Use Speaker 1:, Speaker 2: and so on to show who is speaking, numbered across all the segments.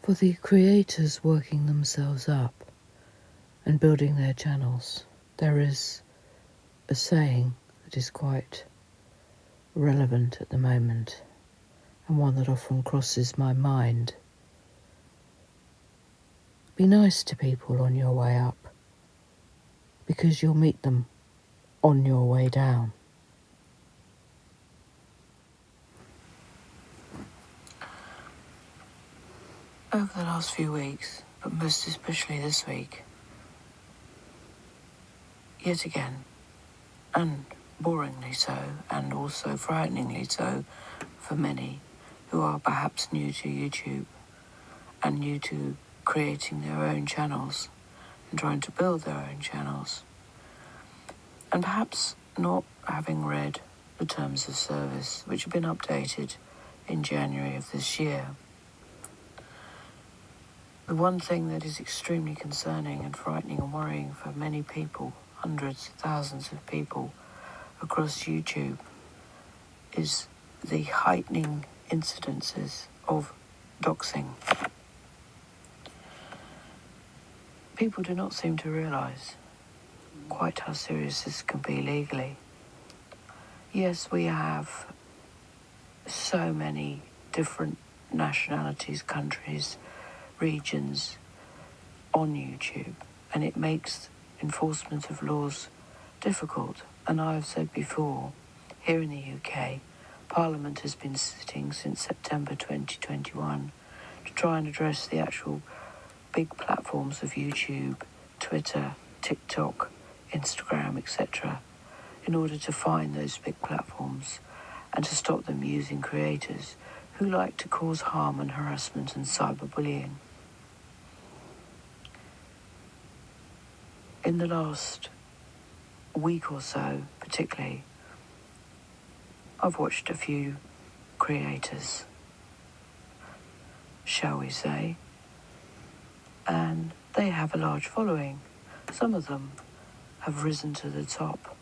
Speaker 1: For the creators working themselves up and building their channels, there is a saying that is quite relevant at the moment, and one that often crosses my mind. Be nice to people on your way up, because you'll meet them on your way down. Over the last few weeks, but most especially this week, yet again, and boringly so, and also frighteningly so for many who are perhaps new to YouTube and new to creating their own channels and trying to build their own channels, and perhaps not having read the terms of service, which have been updated in January of this year. The one thing that is extremely concerning and frightening and worrying for many people, hundreds, thousands of people across YouTube, is the heightening incidences of doxing. People do not seem to realise quite how serious this can be legally. Yes, we have so many different nationalities, countries, regions on YouTube, and it makes enforcement of laws difficult. And I've said before, here in the UK, Parliament has been sitting since September 2021 to try and address the actual big platforms of YouTube, Twitter, TikTok, Instagram, etc., in order to find those big platforms and to stop them using creators who like to cause harm and harassment and cyberbullying. In the last week or so, particularly, I've watched a few creators, shall we say, and they have a large following. Some of them have risen to the top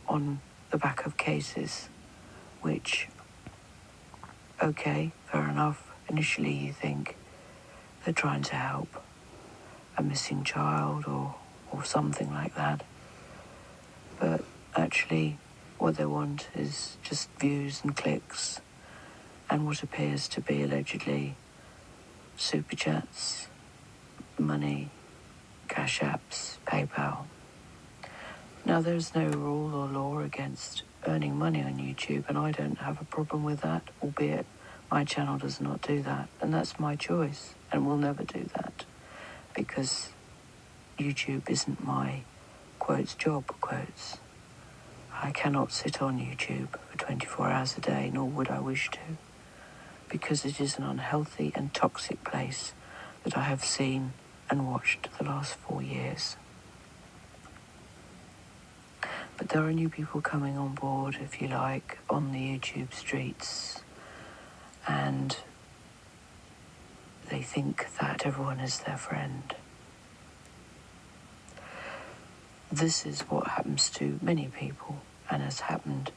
Speaker 1: on the back of cases, which, okay, fair enough. Initially you think they're trying to help a missing child or something like that. But actually what they want is just views and clicks and what appears to be allegedly super chats, money, cash apps, PayPal. Now, there's no rule or law against earning money on YouTube, and I don't have a problem with that, albeit my channel does not do that, and that's my choice, and will never do that, because YouTube isn't my, quotes, job, quotes. I cannot sit on YouTube for 24 hours a day, nor would I wish to, because it is an unhealthy and toxic place that I have seen and watched the last 4 years. But there are new people coming on board, if you like, on the YouTube streets, and they think that everyone is their friend. This is what happens to many people, and has happened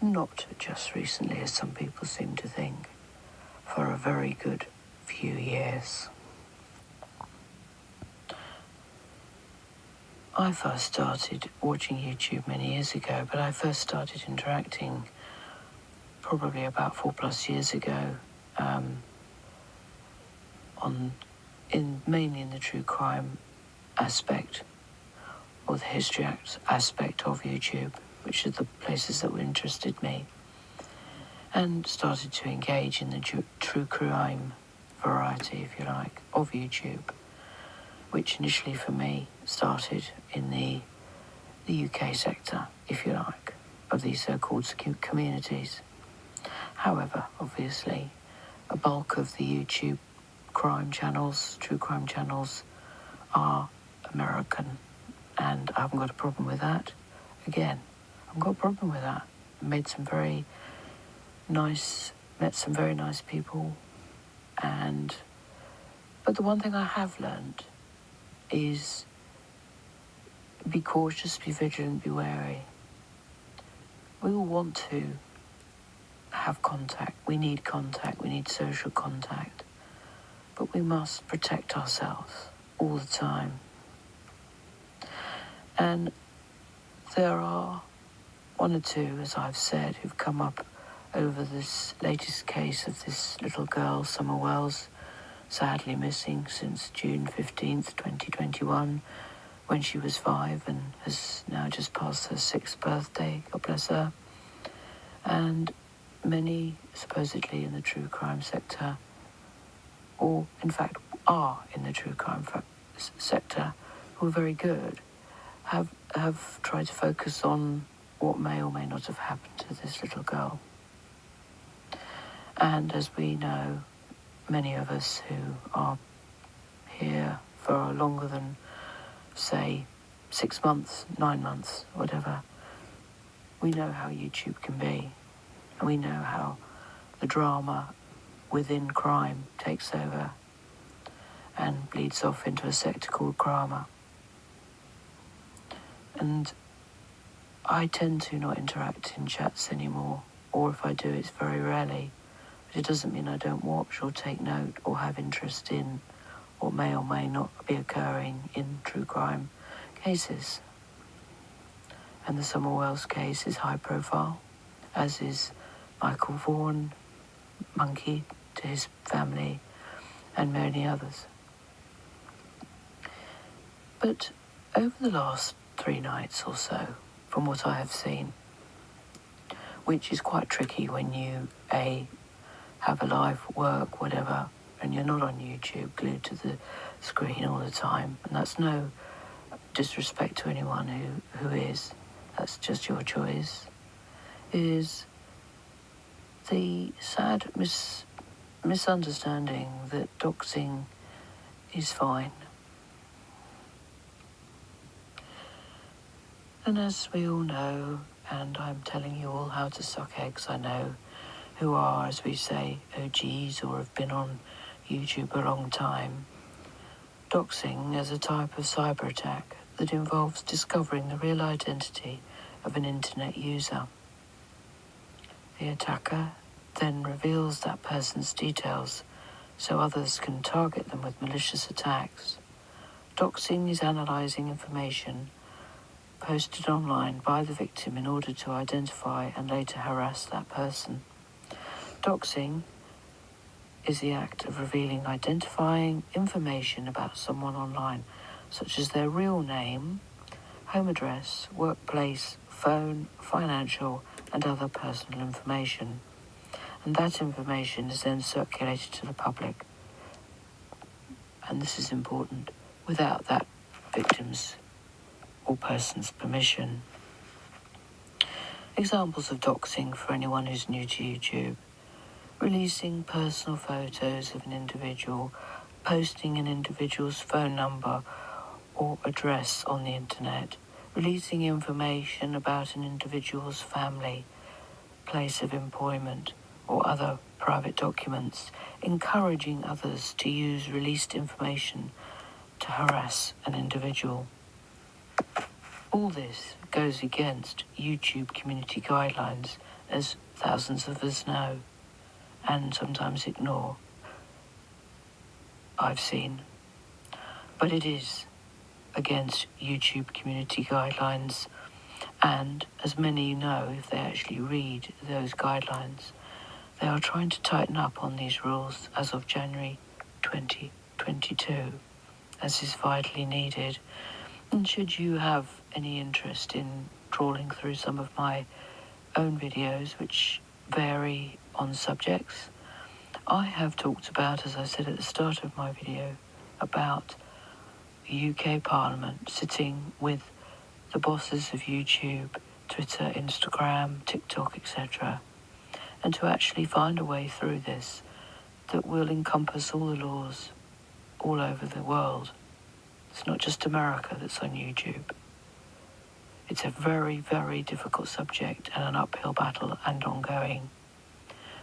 Speaker 1: not just recently, as some people seem to think, for a very good few years. I first started watching YouTube many years ago, but I first started interacting probably about 4+ years ago, mainly in the true crime aspect, or the history aspect of YouTube, which are the places that interested me, and started to engage in the true crime variety, if you like, of YouTube, which initially for me started in the UK sector, if you like, of these so-called communities. However, obviously, a bulk of the YouTube crime channels, true crime channels, are American, and I haven't got a problem with that. Again, I haven't got a problem with that. Met some very nice people, but the one thing I have learned is be cautious, be vigilant, be wary. We all want to have contact. We need social contact. but we must protect ourselves all the time. And there are one or two, as I've said, who've come up over this latest case of this little girl, Summer Wells, sadly missing since June 15th, 2021, when she was 5 and has now just passed her 6th birthday, God bless her. And many, supposedly in the true crime sector, or in fact are in the true crime sector, who are very good, have tried to focus on what may or may not have happened to this little girl. And as we know, many of us who are here for longer than, say, 6 months, 9 months, whatever, we know how YouTube can be. And we know how the drama within crime takes over and bleeds off into a sector called Krama. And I tend to not interact in chats anymore, or if I do, it's very rarely. But it doesn't mean I don't watch or take note or have interest in what may or may not be occurring in true crime cases. And the Summer Wells case is high profile, as is Michael Vaughan, Monkey, to his family, and many others. But over the last 3 nights or so, from what I have seen, which is quite tricky when you, have a live work, whatever, and you're not on YouTube glued to the screen all the time, and that's no disrespect to anyone who is, that's just your choice, is the sad misunderstanding that doxing is fine. And as we all know, and I'm telling you all how to suck eggs, I know, who are, as we say, OGs or have been on YouTube a long time, doxing is a type of cyber attack that involves discovering the real identity of an internet user. The attacker then reveals that person's details so others can target them with malicious attacks. Doxing is analysing information posted online by the victim in order to identify and later harass that person. Doxing is the act of revealing identifying information about someone online, such as their real name, home address, workplace, phone, financial, and other personal information. And that information is then circulated to the public. And this is important, without that victim's or person's permission. Examples of doxing for anyone who's new to YouTube: releasing personal photos of an individual, posting an individual's phone number or address on the internet, releasing information about an individual's family, place of employment, or other private documents, encouraging others to use released information to harass an individual. All this goes against YouTube community guidelines, as thousands of us know, and sometimes ignore, I've seen. But it is against YouTube community guidelines, and as many know, if they actually read those guidelines, they are trying to tighten up on these rules as of January 2022, as is vitally needed. And should you have any interest in trawling through some of my own videos, which vary on subjects, I have talked about, as I said at the start of my video, about the UK Parliament sitting with the bosses of YouTube, Twitter, Instagram, TikTok, etc., and to actually find a way through this that will encompass all the laws all over the world. It's not just America that's on YouTube. It's a very, very difficult subject and an uphill battle and ongoing.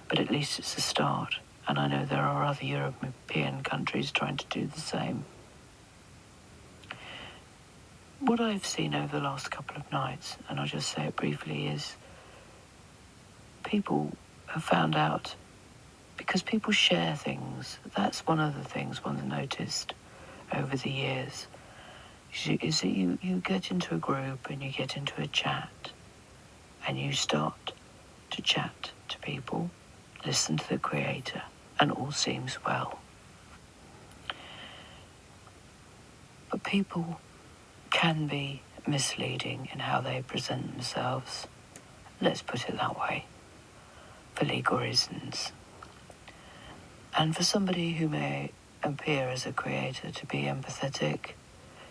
Speaker 1: But at least it's a start, and I know there are other European countries trying to do the same. What I've seen over the last couple of nights, and I'll just say it briefly, is people have found out because people share things. That's one of the things one's noticed over the years, is that you get into a group and you get into a chat and you start to chat to people, listen to the creator, and all seems well. But people can be misleading in how they present themselves, let's put it that way, for legal reasons. And for somebody who may appear as a creator to be empathetic,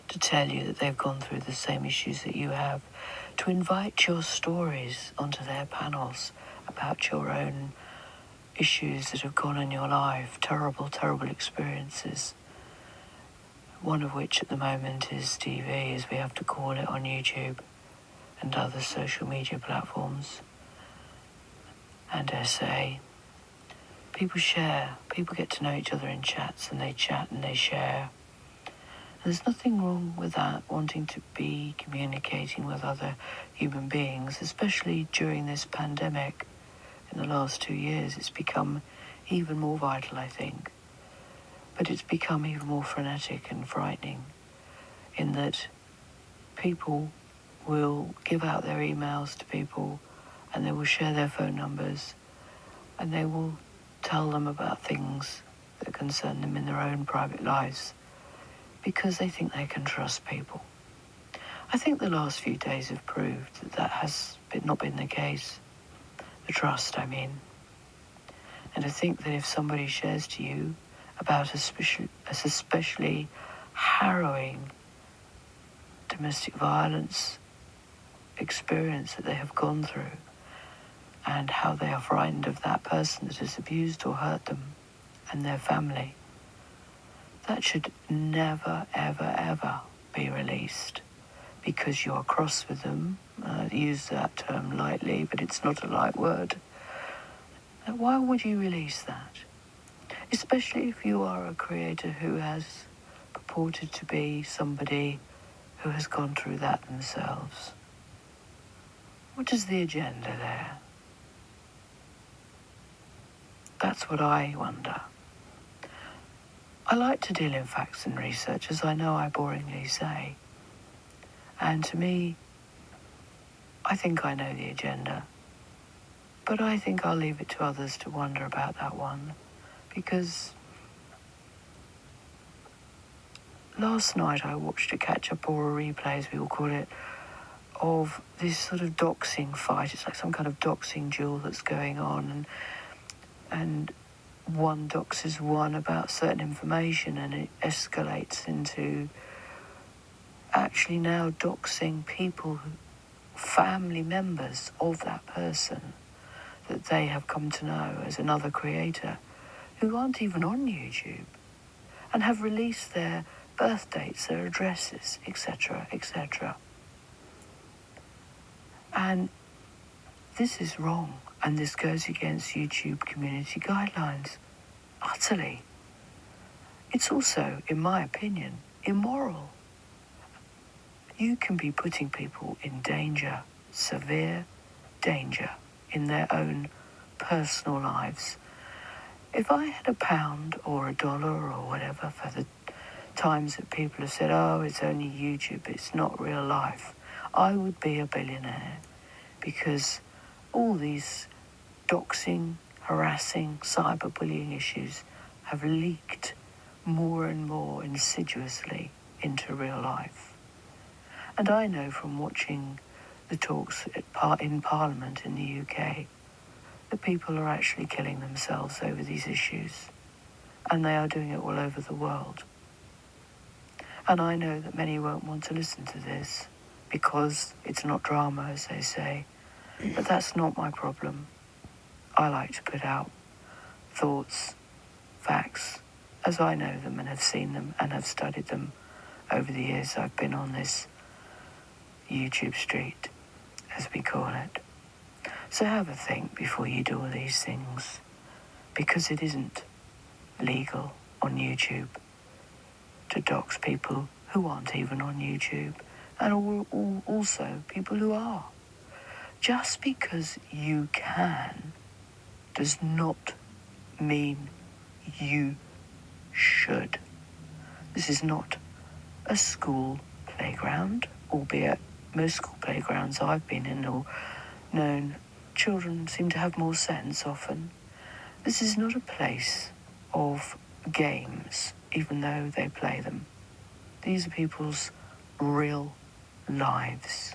Speaker 1: to tell you that they've gone through the same issues that you have, to invite your stories onto their panels about your own issues that have gone in your life, terrible, terrible experiences. One of which at the moment is TV, as we have to call it, on YouTube and other social media platforms, and SA. People share, people get to know each other in chats, and they chat and they share. There's nothing wrong with that, wanting to be communicating with other human beings, especially during this pandemic. In the last 2 years, it's become even more vital, I think. But it's become even more frenetic and frightening in that people will give out their emails to people and they will share their phone numbers and they will tell them about things that concern them in their own private lives because they think they can trust people. I think the last few days have proved that has not been the case. The trust, I mean. And I think that if somebody shares to you about a especially harrowing domestic violence experience that they have gone through and how they are frightened of that person that has abused or hurt them and their family, that should never, ever, ever be released because you're cross with them. Use that term lightly, but it's not a light word. Why would you release that? Especially if you are a creator who has purported to be somebody who has gone through that themselves. What is the agenda there? That's what I wonder. I like to deal in facts and research, as I know I boringly say. And to me, I think I know the agenda. But I think I'll leave it to others to wonder about that one. Because last night I watched a catch-up or a replay, as we will call it, of this sort of doxing fight. It's like some kind of doxing duel that's going on. And one doxes one about certain information and it escalates into actually now doxing people, family members of that person that they have come to know as another creator who aren't even on YouTube and have released their birth dates, their addresses, etc., etc. And this is wrong, and this goes against YouTube community guidelines, utterly. It's also, in my opinion, immoral. You can be putting people in danger, severe danger, in their own personal lives. If I had £1 or $1 or whatever for the times that people have said, oh, it's only YouTube, it's not real life, I would be a billionaire because all these doxing, harassing, cyberbullying issues have leaked more and more insidiously into real life. And I know from watching the talks in Parliament in the UK that people are actually killing themselves over these issues, and they are doing it all over the world. And I know that many won't want to listen to this because it's not drama, as they say, but that's not my problem. I like to put out thoughts, facts, as I know them and have seen them and have studied them over the years I've been on this YouTube street, as we call it. So have a think before you do all these things, because it isn't legal on YouTube to dox people who aren't even on YouTube, and also people who are. Just because you can does not mean you should. This is not a school playground, albeit most school playgrounds I've been in or known, children seem to have more sense often. This is not a place of games, even though they play them. These are people's real lives.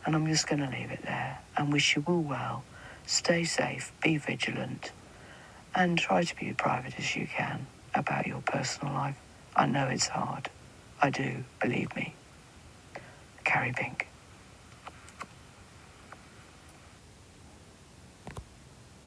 Speaker 1: And I'm just going to leave it there and wish you all well. Stay safe, be vigilant, and try to be as private as you can about your personal life. I know it's hard. I do, believe me. Carrie Pink.